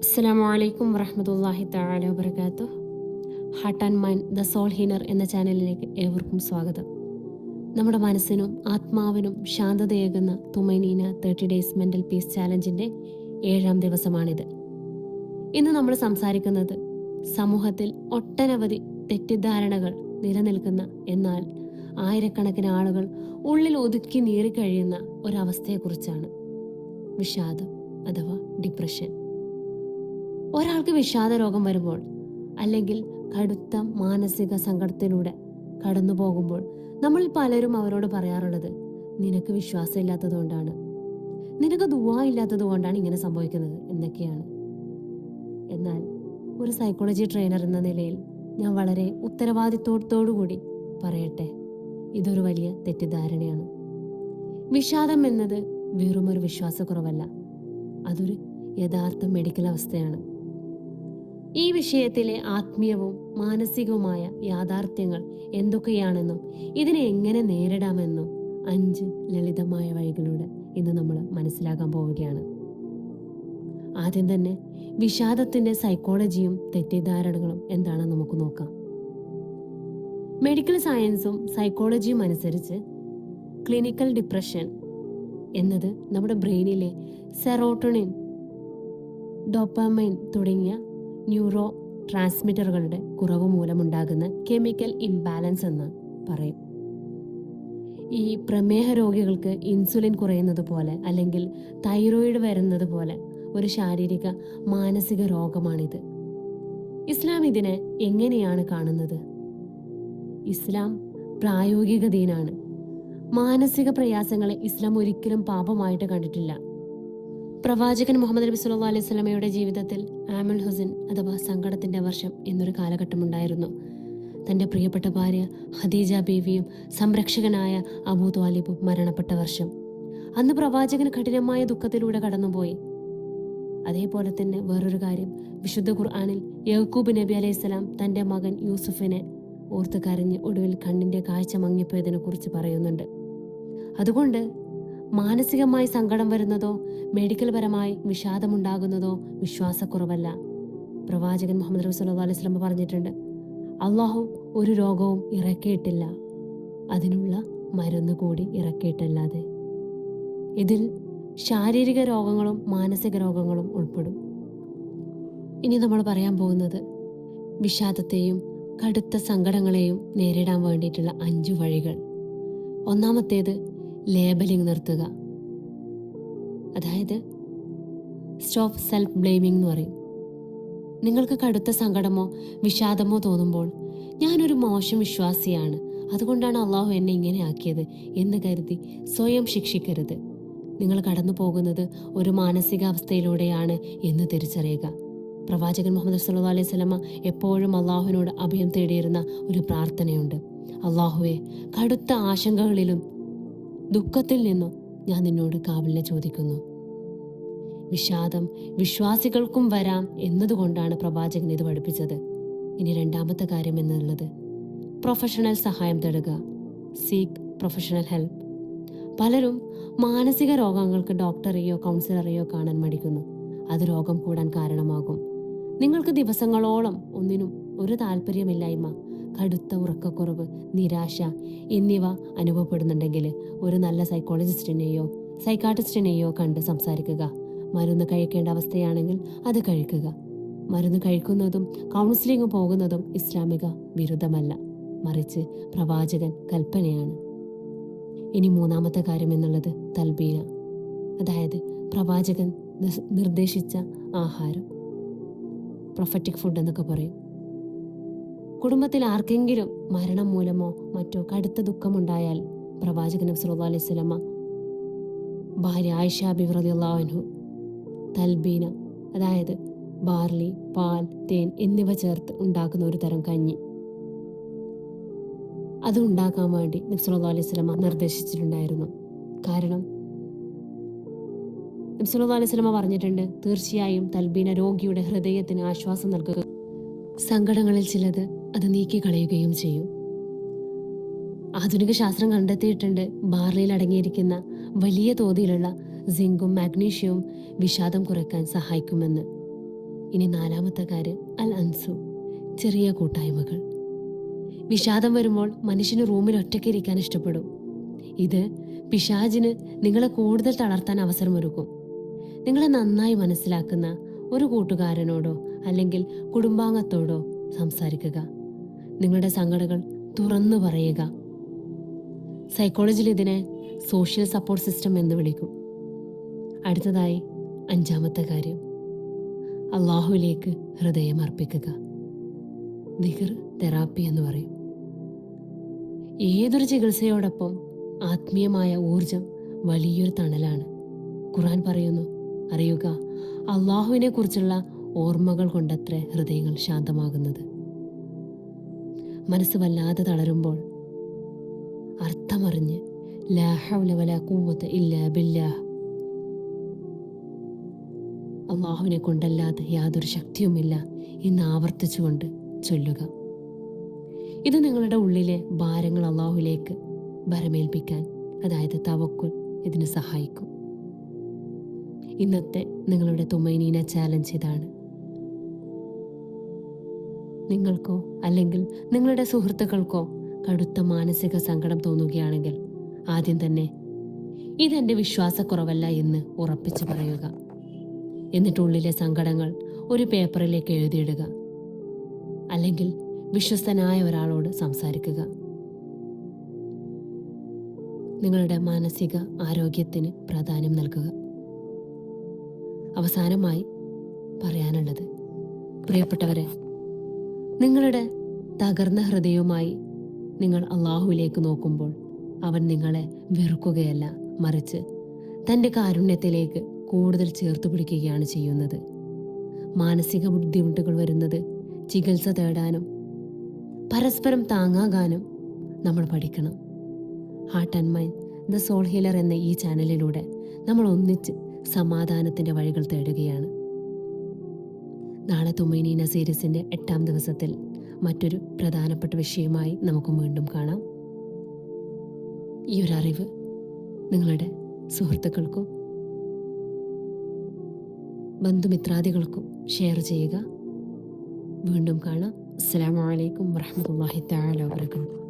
അസ്സലാമു അലൈക്കും വറഹ്മത്തുള്ളാഹി തആല വബറകാതുഹു. Heart and mind the soul healer എന്ന ചാനലിലേക്ക് ഏവർക്കും സ്വാഗതം. നമ്മുടെ മനസ്സിനും ആത്മാവിനും ശാന്തതയേകുന്ന തുമൈനീന 30 ഡേയ്സ് മെൻ്റൽ പീസ് ചാലഞ്ചിൻ്റെ 7ാം ദിവസമാണിത്. ഇന്ന് നമ്മൾ സംസാരിക്കുന്നത് സമൂഹത്തിൽ ഒട്ടനവധി തെറ്റിദ്ധാരണകൾ നിലനിൽക്കുന്ന, എന്നാൽ ആയിരക്കണക്കിന് ആളുകൾ ഉള്ളിൽ ഒതുക്കി നീറിക്കഴിയുന്ന ഒരവസ്ഥയെക്കുറിച്ചാണ്. വിഷാദം അഥവാ ഡിപ്രഷൻ. ഒരാൾക്ക് വിഷാദ രോഗം വരുമ്പോൾ അല്ലെങ്കിൽ കടുത്ത മാനസിക സങ്കടത്തിലൂടെ കടന്നു പോകുമ്പോൾ നമ്മൾ പലരും അവരോട് പറയാറുള്ളത്, നിനക്ക് വിശ്വാസമില്ലാത്തത് കൊണ്ടാണ്, നിനക്ക് ദുആ ഇല്ലാത്തത് കൊണ്ടാണ് ഇങ്ങനെ സംഭവിക്കുന്നത് എന്നൊക്കെയാണ്. എന്നാൽ ഒരു സൈക്കോളജി ട്രെയിനർ എന്ന നിലയിൽ ഞാൻ വളരെ ഉത്തരവാദിത്വത്തോടു കൂടി പറയട്ടെ, ഇതൊരു വലിയ തെറ്റിദ്ധാരണയാണ്. വിഷാദം എന്നത് വെറുമൊരു വിശ്വാസക്കുറവല്ല, അതൊരു യഥാർത്ഥ മെഡിക്കൽ അവസ്ഥയാണ്. ഈ വിഷയത്തിലെ ആത്മീയവും മാനസികവുമായ യാഥാർത്ഥ്യങ്ങൾ എന്തൊക്കെയാണെന്നും ഇതിനെ എങ്ങനെ നേരിടാമെന്നും 5 ലളിതമായ വഴികളിലൂടെ ഇന്ന് നമ്മൾ മനസ്സിലാക്കാൻ പോവുകയാണ്. ആദ്യം തന്നെ വിഷാദത്തിന്റെ സൈക്കോളജിയും തെറ്റിദ്ധാരണകളും എന്താണെന്ന് നമുക്ക് നോക്കാം. മെഡിക്കൽ സയൻസും സൈക്കോളജിയും അനുസരിച്ച് ക്ലിനിക്കൽ ഡിപ്രഷൻ എന്നത് നമ്മുടെ ബ്രെയിനിലെ സെറോട്ടോണിൻ, ഡോപ്പാമൈൻ തുടങ്ങിയ ന്യൂറോ ട്രാൻസ്മിറ്ററുകളുടെ കുറവ് മൂലമുണ്ടാകുന്ന കെമിക്കൽ ഇംബാലൻസ് എന്ന് പറയും. ഈ പ്രമേഹ രോഗികൾക്ക് ഇൻസുലിൻ കുറയുന്നത് പോലെ അല്ലെങ്കിൽ തൈറോയിഡ് വരുന്നത് പോലെ ഒരു ശാരീരിക മാനസിക രോഗമാണിത്. ഇസ്ലാം ഇതിനെ എങ്ങനെയാണ് കാണുന്നത്? ഇസ്ലാം പ്രായോഗിക ദീനാണ്. മാനസിക പ്രയാസങ്ങളെ ഇസ്ലാം ഒരിക്കലും പാപമായിട്ട് കണ്ടിട്ടില്ല. പ്രവാചകൻ മുഹമ്മദ് നബി സല്ലല്ലാഹു അലൈഹി വസല്ലമയുടെ ജീവിതത്തിൽ ആമുൽ ഹുസൻ അഥവാ സങ്കടത്തിന്റെ വർഷം എന്നൊരു കാലഘട്ടമുണ്ടായിരുന്നു. തന്റെ പ്രിയപ്പെട്ട ഭാര്യ ഖദീജ ബീവിയും സംരക്ഷകനായ അബൂ ത്വാലിബും മരണപ്പെട്ട വർഷം. അന്ന് പ്രവാചകൻ കഠിനമായ ദുഃഖത്തിലൂടെ കടന്നുപോയി. അതേപോലെ തന്നെ വേറൊരു കാര്യം, വിശുദ്ധ ഖുർആനിൽ യാക്കൂബ് നബി അലൈഹിസ്സലാം തന്റെ മകൻ യൂസുഫിനെ ഓർത്ത് കരഞ്ഞ് ഒടുവിൽ കണ്ണിന്റെ കാഴ്ച മങ്ങിപ്പോയതിനെ കുറിച്ച് പറയുന്നുണ്ട്. അതുകൊണ്ട് മാനസികമായി സങ്കടം വരുന്നതോ മെഡിക്കൽ പരമായി വിഷാദമുണ്ടാകുന്നതോ വിശ്വാസക്കുറവല്ല. പ്രവാചകൻ മുഹമ്മദ് നബി സല്ലല്ലാഹു അലൈഹി വസല്ലം പറഞ്ഞിട്ടുണ്ട്, അള്ളാഹു ഒരു രോഗവും ഇറക്കിയിട്ടില്ല, അതിനുള്ള മരുന്ന് കൂടി ഇറക്കിയിട്ടല്ലാതെ. ഇതിൽ ശാരീരിക രോഗങ്ങളും മാനസിക രോഗങ്ങളും ഉൾപ്പെടും. ഇനി നമ്മൾ പറയാൻ പോകുന്നത് വിഷാദത്തെയും കടുത്ത സങ്കടങ്ങളെയും നേരിടാൻ വേണ്ടിയിട്ടുള്ള 5 വഴികൾ. ഒന്നാമത്തേത് ലേബലിംഗ് നിർത്തുക. അതായത് സ്റ്റോപ്പ് സെൽഫ് ബ്ലെയിമിംഗ് എന്ന് പറയും. നിങ്ങൾക്ക് കടുത്ത സങ്കടമോ വിഷാദമോ തോന്നുമ്പോൾ ഞാനൊരു മോശം വിശ്വാസിയാണ്, അതുകൊണ്ടാണ് അള്ളാഹു എന്നെ ഇങ്ങനെ ആക്കിയത് എന്ന് കരുതി സ്വയം ശിക്ഷിക്കരുത്. നിങ്ങൾ കടന്നു പോകുന്നത് ഒരു മാനസികാവസ്ഥയിലൂടെയാണ് എന്ന് തിരിച്ചറിയുക. പ്രവാചകൻ മുഹമ്മദ് സല്ലല്ലാഹു അലൈഹി വസല്ലമ എപ്പോഴും അള്ളാഹുവിനോട് അഭയം തേടിയിരുന്ന ഒരു പ്രാർത്ഥനയുണ്ട്, അള്ളാഹുവെ, കടുത്ത ആശങ്കകളിലും ദുഃഖത്തിൽ നിന്നും ഞാൻ നിന്നോട് കാവലിനെ ചോദിക്കുന്നു. വിഷാദം വിശ്വാസികൾക്കും വരാം എന്നതുകൊണ്ടാണ് പ്രവാചകൻ ഇത് പഠിപ്പിച്ചത്. ഇനി രണ്ടാമത്തെ കാര്യം എന്നുള്ളത് പ്രൊഫഷണൽ സഹായം തേടുക. Seek professional help. പലരും മാനസിക രോഗങ്ങൾക്ക് ഡോക്ടറെയോ കൗൺസിലറെയോ കാണാൻ മടിക്കുന്നു. അത് രോഗം കൂടാൻ കാരണമാകും. നിങ്ങൾക്ക് ദിവസങ്ങളോളം ഒന്നിനും ഒരു താല്പര്യമില്ലായ്മ, കടുത്ത ഉറക്കക്കുറവ്, നിരാശ എന്നിവ അനുഭവപ്പെടുന്നുണ്ടെങ്കിൽ ഒരു നല്ല സൈക്കോളജിസ്റ്റിനെയോ സൈക്കാട്രിസ്റ്റിനെയോ കണ്ട് സംസാരിക്കുക. മരുന്ന് കഴിക്കേണ്ട അവസ്ഥയാണെങ്കിൽ അത് കഴിക്കുക. മരുന്ന് കഴിക്കുന്നതും കൗൺസിലിംഗ് പോകുന്നതും ഇസ്ലാമിക വിരുദ്ധമല്ല, മറിച്ച് പ്രവാചകൻ കൽപ്പനയാണ്. ഇനി മൂന്നാമത്തെ കാര്യം എന്നുള്ളത് തൽബീന, അതായത് പ്രവാചകൻ നിർദ്ദേശിച്ച ആഹാരം, പ്രൊഫറ്റിക് ഫുഡ് എന്നൊക്കെ പറയും. കുടുംബത്തിൽ ആർക്കെങ്കിലും മരണം മൂലമോ മറ്റോ കടുത്ത ദുഃഖമുണ്ടായാൽ പ്രവാചകൻ സല്ലല്ലാഹു അലൈഹി വസല്ലമ ഭാര്യ ആയിഷ ബിവി റളിയല്ലാഹു അൻഹു തൽബീന, അതായത് ബാർലി, പാൽ, തേൻ എന്നിവ ചേർത്ത് ഉണ്ടാക്കുന്ന ഒരു തരം കഞ്ഞി, അത് ഉണ്ടാക്കാൻ വേണ്ടി നബി സല്ലല്ലാഹു അലൈഹി വസല്ലമ നിർദ്ദേശിച്ചിട്ടുണ്ടായിരുന്നു. കാരണം നബി സല്ലല്ലാഹു അലൈഹി വസല്ലമ പറഞ്ഞിട്ടുണ്ട്, തീർച്ചയായും തൽബീന രോഗിയുടെ ഹൃദയത്തിന് ആശ്വാസം നൽകുക, സങ്കടങ്ങളിൽ ചിലത് അത് നീക്കിക്കളയുകയും ചെയ്യും. ആധുനിക ശാസ്ത്രം കണ്ടെത്തിയിട്ടുണ്ട്, ബാർലിയിൽ അടങ്ങിയിരിക്കുന്ന വലിയ തോതിലുള്ള സിങ്കും മാഗ്നീഷ്യവും വിഷാദം കുറയ്ക്കാൻ സഹായിക്കുമെന്ന്. ഇനി 4-മത്തെ കാര്യം അൽ അൻസു, ചെറിയ കൂട്ടായ്മകൾ. വിഷാദം വരുമ്പോൾ മനുഷ്യന് റൂമിൽ ഒറ്റയ്ക്ക് ഇരിക്കാൻ ഇഷ്ടപ്പെടും. ഇത് പിശാചിന് നിങ്ങളെ കൂടുതൽ തളർത്താൻ അവസരമൊരുക്കും. നിങ്ങളെ നന്നായി മനസ്സിലാക്കുന്ന ഒരു കൂട്ടുകാരനോടോ അല്ലെങ്കിൽ കുടുംബാംഗത്തോടോ സംസാരിക്കുക. നിങ്ങളുടെ സങ്കടങ്ങൾ തുറന്നു പറയുക. സൈക്കോളജിയിൽ ഇതിനെ സോഷ്യൽ സപ്പോർട്ട് സിസ്റ്റം എന്ന് വിളിക്കും. അടുത്തതായി 5-മത്തെ കാര്യം, അള്ളാഹുവിലേക്ക് ഹൃദയം അർപ്പിക്കുക. ദിക്ർ തെറാപ്പി എന്ന് പറയും. ഏതൊരു ചികിത്സയോടൊപ്പം ആത്മീയമായ ഊർജം വലിയൊരു തണലാണ്. ഖുർആൻ പറയുന്നു, അറിയുക, അള്ളാഹുവിനെ കുറിച്ചുള്ള ഓർമ്മകൾ കൊണ്ടത്രേ ഹൃദയങ്ങൾ ശാന്തമാകുന്നത്. മനസ്സ് വല്ലാതെ തളരുമ്പോൾ അർത്ഥമറിഞ്ഞ് ലാ ഹൗല വലാ ഖുവ്വത ഇല്ലാ ബില്ലാഹ്, അള്ളാഹുവിനെ കൊണ്ടല്ലാതെ യാതൊരു ശക്തിയുമില്ല എന്ന് ആവർത്തിച്ചുകൊണ്ട് ചൊല്ലുക. ഇത് നിങ്ങളുടെ ഉള്ളിലെ ഭാരങ്ങൾ അള്ളാഹുവിലേക്ക് ഭരമേൽപ്പിക്കാൻ, അതായത് തവക്കുൽ, ഇതിന് സഹായിക്കും. ഇന്നത്തെ നിങ്ങളുടെ തുമൈനീന ചാലഞ്ച് ഇതാണ്. നിങ്ങൾക്കോ അല്ലെങ്കിൽ നിങ്ങളുടെ സുഹൃത്തുക്കൾക്കോ കടുത്ത മാനസിക സങ്കടം തോന്നുകയാണെങ്കിൽ ആദ്യം തന്നെ ഇതെൻ്റെ വിശ്വാസക്കുറവല്ല എന്ന് ഉറപ്പിച്ചു പറയുക. എന്നിട്ടുള്ളിലെ സങ്കടങ്ങൾ ഒരു പേപ്പറിലേക്ക് എഴുതിയിടുക. അല്ലെങ്കിൽ വിശ്വസ്തനായ ഒരാളോട് സംസാരിക്കുക. നിങ്ങളുടെ മാനസിക ആരോഗ്യത്തിന് പ്രാധാന്യം നൽകുക. അവസാനമായി പറയാനുള്ളത്, പ്രിയപ്പെട്ടവരെ, നിങ്ങളുടെ തകർന്ന ഹൃദയവുമായി നിങ്ങൾ അള്ളാഹുവിലേക്ക് നോക്കുമ്പോൾ അവൻ നിങ്ങളെ വെറുക്കുകയല്ല, മറിച്ച് തൻ്റെ കാരുണ്യത്തിലേക്ക് കൂടുതൽ ചേർത്ത് പിടിക്കുകയാണ് ചെയ്യുന്നത്. മാനസിക ബുദ്ധിമുട്ടുകൾ വരുന്നത് ചികിത്സ തേടാനും പരസ്പരം താങ്ങാകാനും നമ്മൾ പഠിക്കണം. Heart and mind the soul healer എന്ന ഈ ചാനലിലൂടെ നമ്മൾ ഒന്നിച്ച് സമാധാനത്തിൻ്റെ വഴികൾ തേടുകയാണ്. നാളെ തുമൈനീന സീരീസിൻ്റെ 8-ാം ദിവസത്തിൽ മറ്റൊരു പ്രധാനപ്പെട്ട വിഷയമായി നമുക്ക് വീണ്ടും കാണാം. ഈ ഒരു അറിവ് നിങ്ങളുടെ സുഹൃത്തുക്കൾക്കും ബന്ധുമിത്രാദികൾക്കും ഷെയർ ചെയ്യുക. വീണ്ടും കാണാം. അസ്സലാമു അലൈക്കും വറഹ്മത്തുള്ളാഹി തആല വബറകാതുഹു.